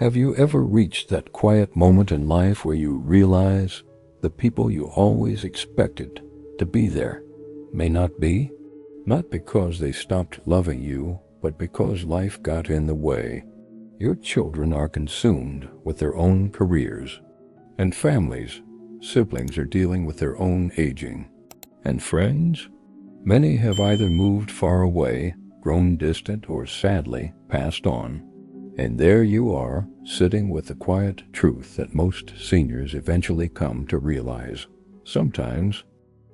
Have you ever reached that quiet moment in life where you realize the people you always expected to be there may not be? Not because they stopped loving you, but because life got in the way. Your children are consumed with their own careers, and siblings are dealing with their own aging. And friends? Many have either moved far away, grown distant, or sadly passed on. And there you are, sitting with the quiet truth that most seniors eventually come to realize. Sometimes,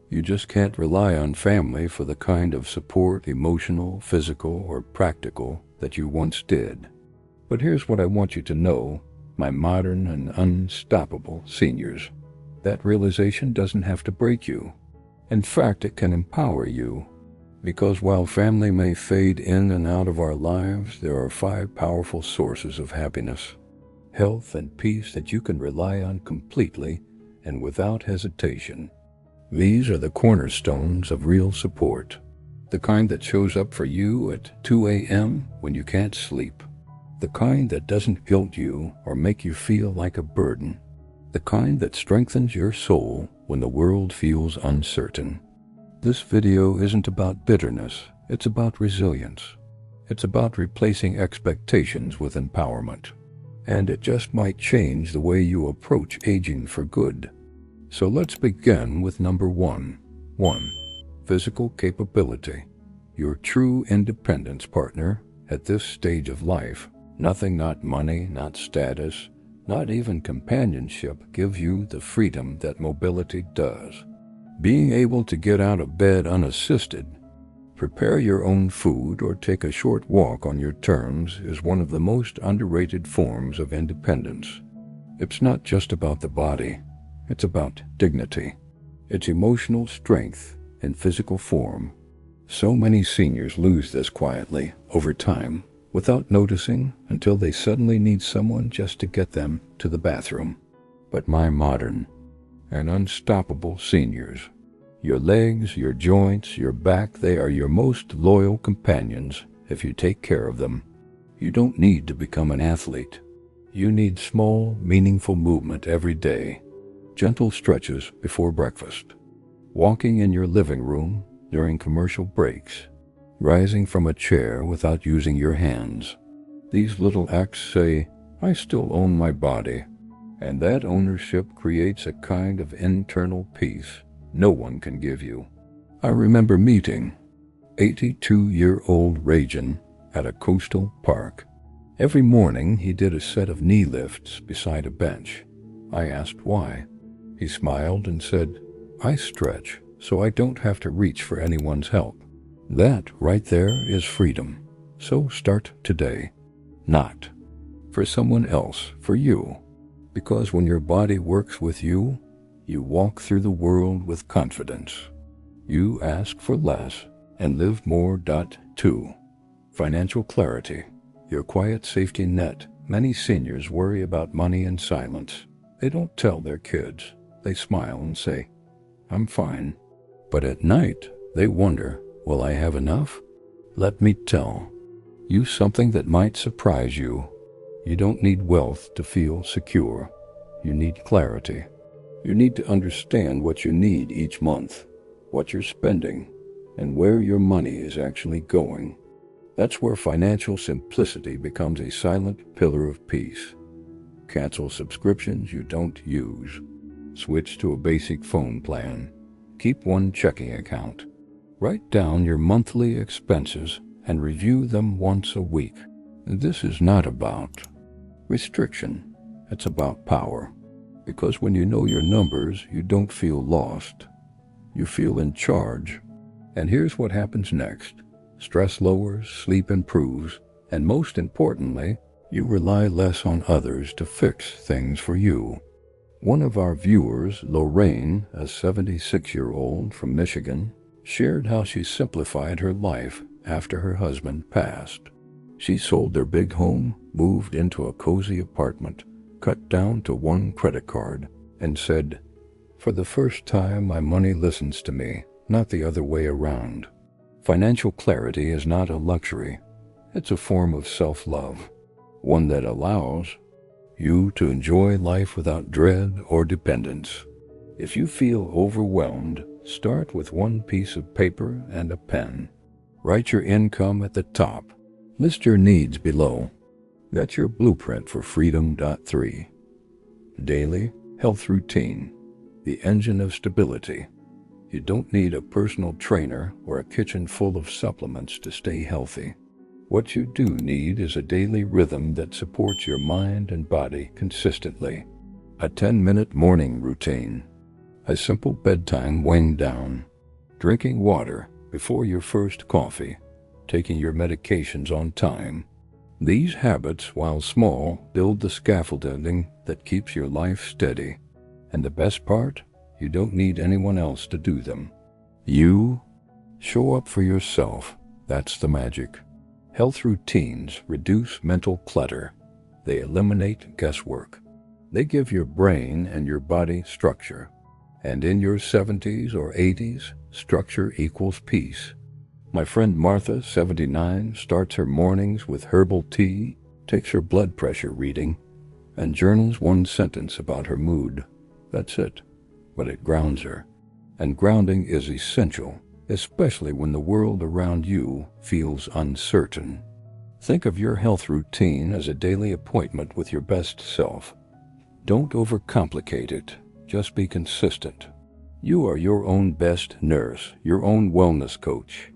you just can't rely on family for the kind of support, emotional, physical, or practical, that you once did. But here's what I want you to know, my modern and unstoppable seniors. That realization doesn't have to break you. In fact, it can empower you. Because while family may fade in and out of our lives, there are 5 powerful sources of happiness, health, and peace that you can rely on completely and without hesitation. These are the cornerstones of real support, the kind that shows up for you at 2 a.m. when you can't sleep, the kind that doesn't guilt you or make you feel like a burden, the kind that strengthens your soul when the world feels uncertain. This video isn't about bitterness, it's about resilience. It's about replacing expectations with empowerment. And it just might change the way you approach aging for good. So let's begin with number 1. 1. Physical capability. Your true independence partner at this stage of life. Nothing, not money, not status, not even companionship, gives you the freedom that mobility does. Being able to get out of bed unassisted, prepare your own food, or take a short walk on your terms is one of the most underrated forms of independence. It's not just about the body, it's about dignity. It's emotional strength in physical form. So many seniors lose this quietly over time, without noticing, until they suddenly need someone just to get them to the bathroom. But my modern and unstoppable seniors, your legs, your joints, your back, they are your most loyal companions if you take care of them. You don't need to become an athlete. You need small, meaningful movement every day. Gentle stretches before breakfast. Walking in your living room during commercial breaks. Rising from a chair without using your hands. These little acts say, I still own my body. And that ownership creates a kind of internal peace no one can give you. I remember meeting 82-year-old Rajan at a coastal park. Every morning he did a set of knee lifts beside a bench. I asked why. He smiled and said, I stretch so I don't have to reach for anyone's help. That right there is freedom. So start today. Not for someone else, for you. Because when your body works with you, you walk through the world with confidence. You ask for less and live more. 2. Financial clarity. Your quiet safety net. Many seniors worry about money in silence. They don't tell their kids. They smile and say, I'm fine. But at night, they wonder, will I have enough? Let me tell you something that might surprise you. You don't need wealth to feel secure. You need clarity. You need to understand what you need each month, what you're spending, and where your money is actually going. That's where financial simplicity becomes a silent pillar of peace. Cancel subscriptions you don't use. Switch to a basic phone plan. Keep one checking account. Write down your monthly expenses and review them once a week. This is not about restriction. It's about power. Because when you know your numbers, you don't feel lost. You feel in charge. And here's what happens next. Stress lowers, sleep improves, and most importantly, you rely less on others to fix things for you. One of our viewers, Lorraine, a 76-year-old from Michigan, shared how she simplified her life after her husband passed. She sold their big home, moved into a cozy apartment, cut down to one credit card, and said, "For the first time, my money listens to me, not the other way around." Financial clarity is not a luxury. It's a form of self-love, one that allows you to enjoy life without dread or dependence. If you feel overwhelmed, start with one piece of paper and a pen. Write your income at the top. List your needs below. That's your blueprint for freedom. 3. Daily health routine, the engine of stability. You don't need a personal trainer or a kitchen full of supplements to stay healthy. What you do need is a daily rhythm that supports your mind and body consistently. A 10-minute morning routine, a simple bedtime wind down, drinking water before your first coffee, taking your medications on time. These habits, while small, build the scaffolding that keeps your life steady. And the best part? You don't need anyone else to do them. You show up for yourself. That's the magic. Health routines reduce mental clutter. They eliminate guesswork. They give your brain and your body structure. And in your 70s or 80s, structure equals peace. My friend Martha, 79, starts her mornings with herbal tea, takes her blood pressure reading, and journals one sentence about her mood. That's it. But it grounds her. And grounding is essential, especially when the world around you feels uncertain. Think of your health routine as a daily appointment with your best self. Don't overcomplicate it. Just be consistent. You are your own best nurse, your own wellness coach.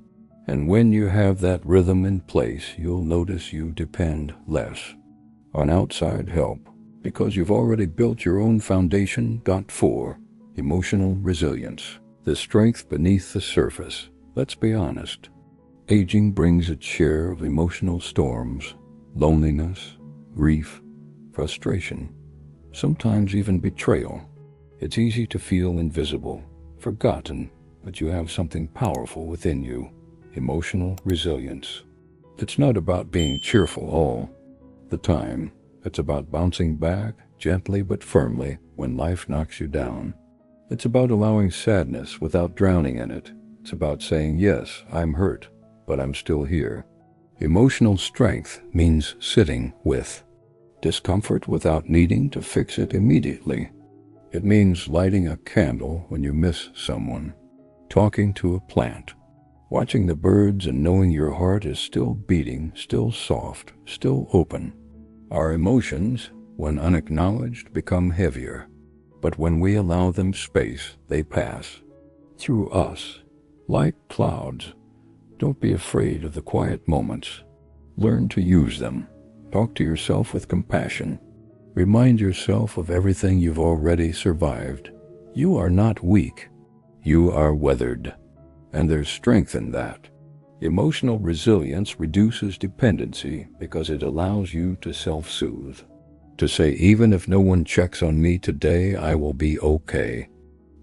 And when you have that rhythm in place, you'll notice you depend less on outside help because you've already built your own foundation. 4. Emotional resilience, the strength beneath the surface. Let's be honest. Aging brings its share of emotional storms, loneliness, grief, frustration, sometimes even betrayal. It's easy to feel invisible, forgotten, but you have something powerful within you. Emotional resilience. It's not about being cheerful all the time. It's about bouncing back gently but firmly when life knocks you down. It's about allowing sadness without drowning in it. It's about saying, yes, I'm hurt, but I'm still here. Emotional strength means sitting with discomfort without needing to fix it immediately. It means lighting a candle when you miss someone, talking to a plant, watching the birds and knowing your heart is still beating, still soft, still open. Our emotions, when unacknowledged, become heavier. But when we allow them space, they pass through us like clouds. Don't be afraid of the quiet moments. Learn to use them. Talk to yourself with compassion. Remind yourself of everything you've already survived. You are not weak. You are weathered. And there's strength in that. Emotional resilience reduces dependency because it allows you to self-soothe. To say, even if no one checks on me today, I will be okay.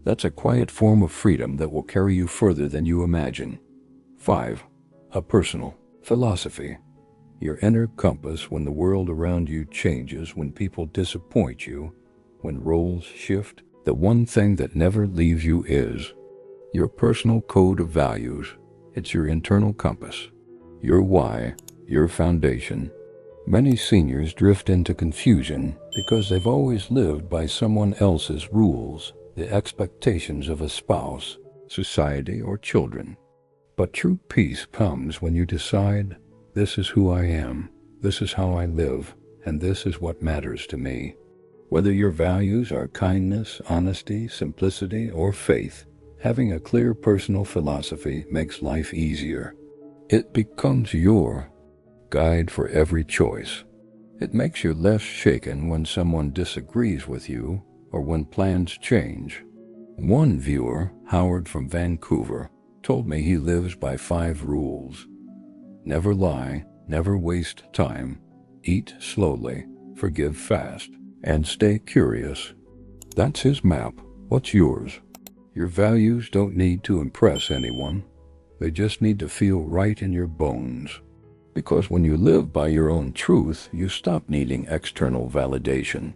That's a quiet form of freedom that will carry you further than you imagine. 5. A personal philosophy. Your inner compass when the world around you changes, when people disappoint you, when roles shift. The one thing that never leaves you is your personal code of values. It's your internal compass, your why, your foundation. Many seniors drift into confusion because they've always lived by someone else's rules, the expectations of a spouse, society, or children. But true peace comes when you decide, this is who I am, this is how I live, and this is what matters to me. Whether your values are kindness, honesty, simplicity, or faith, having a clear personal philosophy makes life easier. It becomes your guide for every choice. It makes you less shaken when someone disagrees with you or when plans change. One viewer, Howard from Vancouver, told me he lives by 5 rules. Never lie, never waste time, eat slowly, forgive fast, and stay curious. That's his map. What's yours? Your values don't need to impress anyone. They just need to feel right in your bones. Because when you live by your own truth, you stop needing external validation.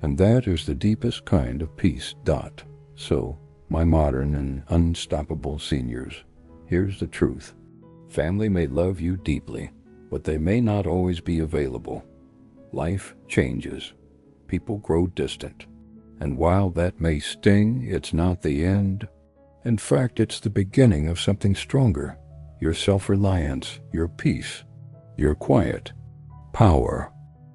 And that is the deepest kind of peace. So, my modern and unstoppable seniors, here's the truth. Family may love you deeply, but they may not always be available. Life changes. people grow distant. And while that may sting, it's not the end. In fact, it's the beginning of something stronger. Your self-reliance, your peace, your quiet power.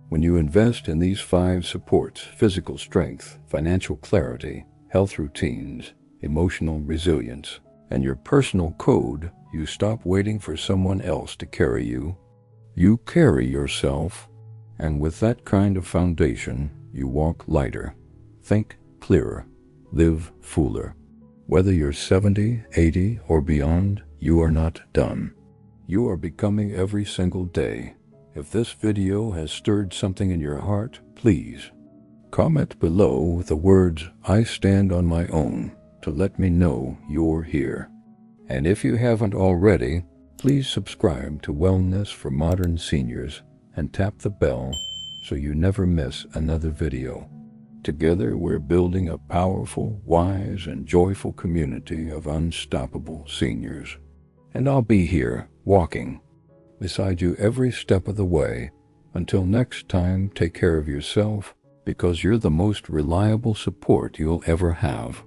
When you invest in these 5 supports, physical strength, financial clarity, health routines, emotional resilience, and your personal code, you stop waiting for someone else to carry you. You carry yourself, and with that kind of foundation, you walk lighter, think clearer, live fuller. Whether you're 70, 80, or beyond, you are not done. You are becoming every single day. If this video has stirred something in your heart, please comment below with the words, "I stand on my own," to let me know you're here. And if you haven't already, please subscribe to Wellness for Modern Seniors and tap the bell so you never miss another video. Together, we're building a powerful, wise, and joyful community of unstoppable seniors. And I'll be here, walking beside you every step of the way. Until next time, take care of yourself, because you're the most reliable support you'll ever have.